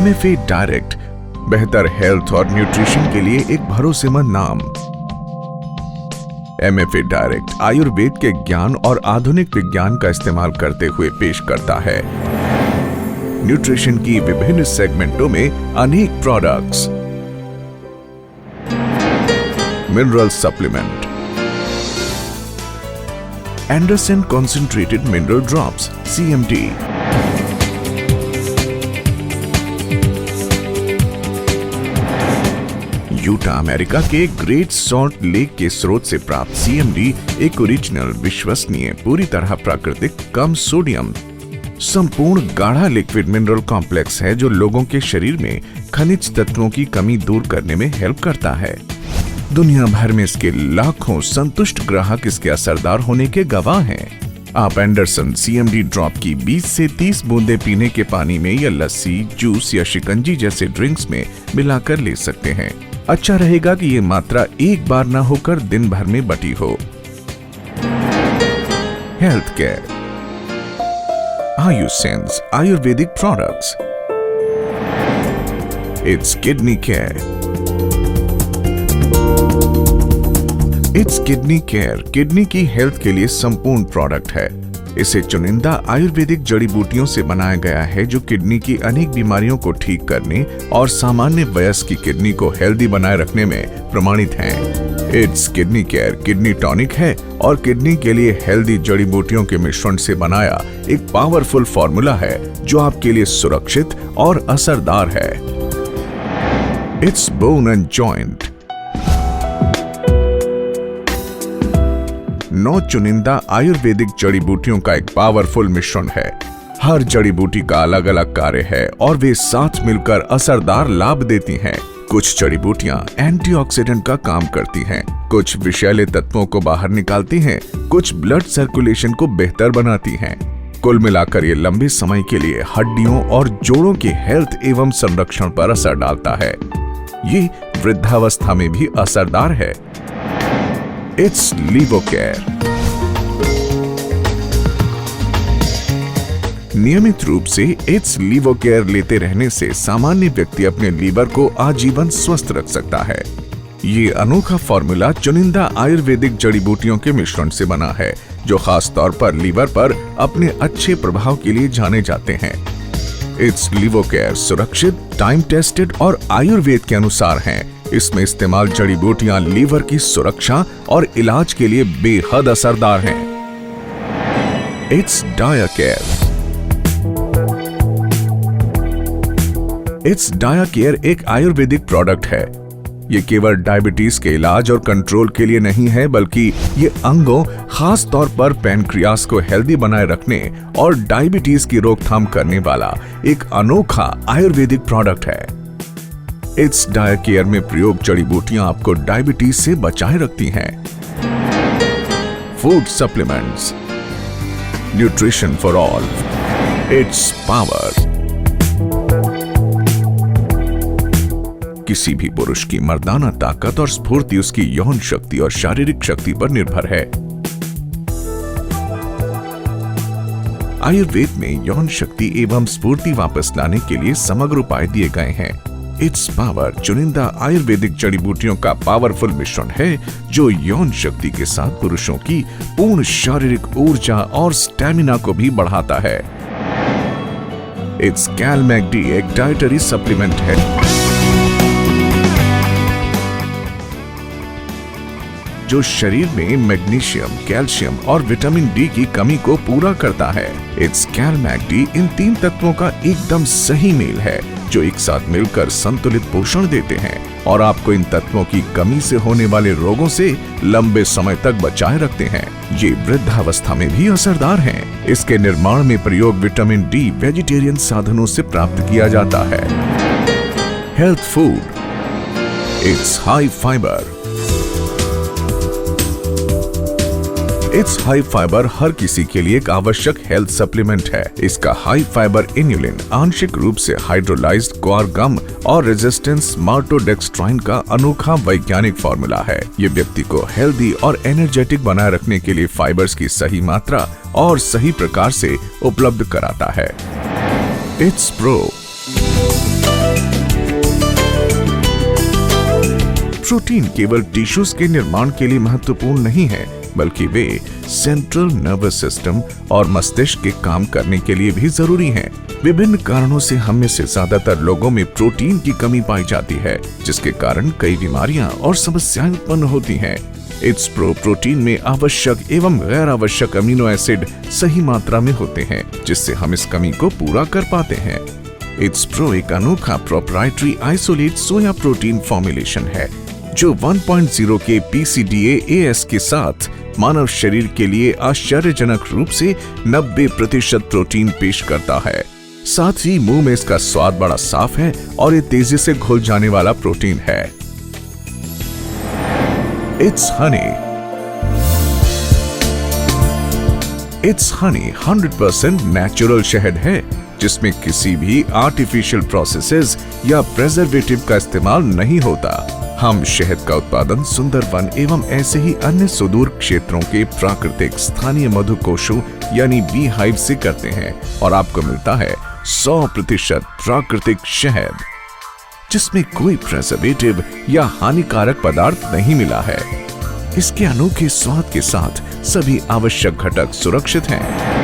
MFA direct, बेहतर health और nutrition के लिए एक भरोसेमंद नाम। MFA डायरेक्ट आयुर्वेद के ज्ञान और आधुनिक विज्ञान का इस्तेमाल करते हुए पेश करता है न्यूट्रिशन की विभिन्न सेगमेंटों में अनेक products. Mineral supplement, Anderson concentrated mineral drops CMD, Utah America के ग्रेट सॉल्ट लेक के स्रोत से प्राप्त CMD एक ओरिजिनल, विश्वसनीय, पूरी तरह प्राकृतिक, कम सोडियम, संपूर्ण गाढ़ा लिक्विड मिनरल कॉम्प्लेक्स है जो लोगों के शरीर में खनिज तत्वों की कमी दूर करने में हेल्प करता है। दुनिया भर में इसके लाखों संतुष्ट ग्राहक इसके असरदार होने के गवाह हैं। आप एंडरसन CMD ड्रॉप की 20 से 30 बूंदे पीने के पानी में या लस्सी, जूस या शिकंजी जैसे ड्रिंक्स में मिलाकर ले सकते हैं। अच्छा रहेगा कि ये मात्रा एक बार ना होकर दिन भर में बटी हो। Health care, Ayusens Ayurvedic products. It's kidney care. It's kidney care kidney की हेल्थ के लिए संपूर्ण प्रोडक्ट है। इसे चुनिंदा आयुर्वेदिक जड़ी बूटियों से बनाया गया है जो किडनी की अनेक बीमारियों को ठीक करने और सामान्य वयस्क की किडनी को हेल्दी बनाए रखने में प्रमाणित हैं। It's kidney care kidney tonic है और किडनी के लिए हेल्दी जड़ी बूटियों के मिश्रण से बनाया एक पावरफुल फॉर्मूला है जो आपके लिए सुरक्षित और असरदार है। It's bone and joint. 9 चुनिंदा आयुर्वेदिक जड़ी बूटियों का एक पावरफुल मिश्रण है। हर जड़ी बूटी का अलग अलग कार्य है और वे साथ मिलकर असरदार लाभ देती हैं। कुछ जड़ी बूटियां एंटीऑक्सीडेंट का काम करती हैं, कुछ विषैले तत्वों को बाहर निकालती हैं, कुछ ब्लड सर्कुलेशन को बेहतर बनाती हैं। कुल मिलाकर ये लंबे समय के लिए हड्डियों और जोड़ों की हेल्थ एवं संरक्षण पर असर डालता है। ये वृद्धावस्था में भी असरदार है। इट्स लिवोकेयर। नियमित रूप से इट्स लिवोकेयर लेते रहने से सामान्य व्यक्ति अपने लीवर को आजीवन स्वस्थ रख सकता है। ये अनोखा फॉर्मूला चुनिंदा आयुर्वेदिक जड़ी बूटियों के मिश्रण से बना है जो खास तौर पर लीवर पर अपने अच्छे प्रभाव के लिए जाने जाते हैं। इट्स लिवोकेयर सुरक्षित, टाइम टेस्टेड और आयुर्वेद के अनुसार हैं। इसमें इस्तेमाल जड़ी बूटियां लीवर की सुरक्षा और इलाज के लिए बेहद असरदार हैं। इट्स डायाकेयर। इट्स डायाकेयर एक आयुर्वेदिक प्रोडक्ट है। ये केवल डायबिटीज के इलाज और कंट्रोल के लिए नहीं है बल्कि ये अंगों, खास तौर पर पैनक्रियास को हेल्दी बनाए रखने और डायबिटीज की रोकथाम करने वाला एक अनोखा आयुर्वेदिक प्रोडक्ट है। इट्स डायाकेयर में प्रयोग जड़ी बूटियां आपको डायबिटीज से बचाए रखती हैं। Food supplements, nutrition for all. It's power. किसी भी पुरुष की मर्दाना ताकत और स्फूर्ति उसकी यौन शक्ति और शारीरिक शक्ति पर निर्भर है। आयुर्वेद में यौन शक्ति एवं स्फूर्ति वापस लाने के लिए समग्र उपाय दिए गए हैं। इट्स पावर चुनिंदा आयुर्वेदिक जड़ी बूटियों का पावरफुल मिश्रण है जो यौन शक्ति के साथ पुरुषों की पूर्ण शारीरिक ऊर्जा और स्टैमिना को भी बढ़ाता है। इट्स कैलमैगडी एक डाइटरी सप्लीमेंट है जो शरीर में मैग्नीशियम, कैल्शियम और विटामिन डी की कमी को पूरा करता है। इट्स कैलमैगडी इन 3 तत्वों का एकदम सही मेल है जो एक साथ मिलकर संतुलित पोषण देते हैं और आपको इन तत्वों की कमी से होने वाले रोगों से लंबे समय तक बचाए रखते हैं। ये वृद्धावस्था में भी असरदार हैं। इसके निर्माण में प्रयोग विटामिन डी वेजिटेरियन साधनों से प्राप्त किया जाता है। Health food. It's high fibre. It's high fibre हर किसी के लिए एक आवश्यक हेल्थ सप्लीमेंट है। इसका हाई फाइबर इन्युलिन आंशिक रूप से हाइड्रोलाइज्ड ग्वार गम और रेजिस्टेंस माल्टोडेक्स्ट्राइन का अनोखा वैज्ञानिक फॉर्मूला है। ये व्यक्ति को हेल्दी और एनर्जेटिक बनाए रखने के लिए फाइबर्स की सही मात्रा और सही प्रकार से उपलब्ध कराता है। It's pro. प्रोटीन केवल टिश्यूज के निर्माण के लिए महत्वपूर्ण नहीं है, बल्कि वे सेंट्रल नर्वस सिस्टम और मस्तिष्क के काम करने के लिए भी जरूरी हैं। विभिन्न कारणों से हम में से ज्यादातर लोगों में प्रोटीन की कमी पाई जाती है, जिसके कारण कई बीमारियां और समस्याएं उत्पन्न होती हैं। इट्स प्रो प्रोटीन में आवश्यक एवं गैर आवश्यक अमीनो एसिड सही मात्रा में होते हैं, जिससे हम इस कमी को पूरा कर पाते हैं। इट्स प्रो एक अनोखा proprietary isolate soya protein formulation है, जो 1.0 के PCDA-AS के साथ मानव शरीर के लिए आश्चर्यजनक रूप से 90% प्रोटीन पेश करता है। साथ ही मुंह में इसका स्वाद बड़ा साफ है और ये तेजी से घुल जाने वाला प्रोटीन है। It's Honey. It's Honey 100% natural शहद है, जिसमें किसी भी आर्टिफिशियल प्रोसेसेस या प्रिजर्वेटिव का इस्तेमाल नहीं होता। हम शहद का उत्पादन सुंदरवन एवं ऐसे ही अन्य सुदूर क्षेत्रों के प्राकृतिक स्थानीय मधुकोशों यानी बी हाइव से करते हैं और आपको मिलता है 100% प्राकृतिक शहद, जिसमें कोई प्रिजर्वेटिव या हानिकारक पदार्थ नहीं मिला है। इसके अनोखे स्वाद के साथ सभी आवश्यक घटक सुरक्षित हैं।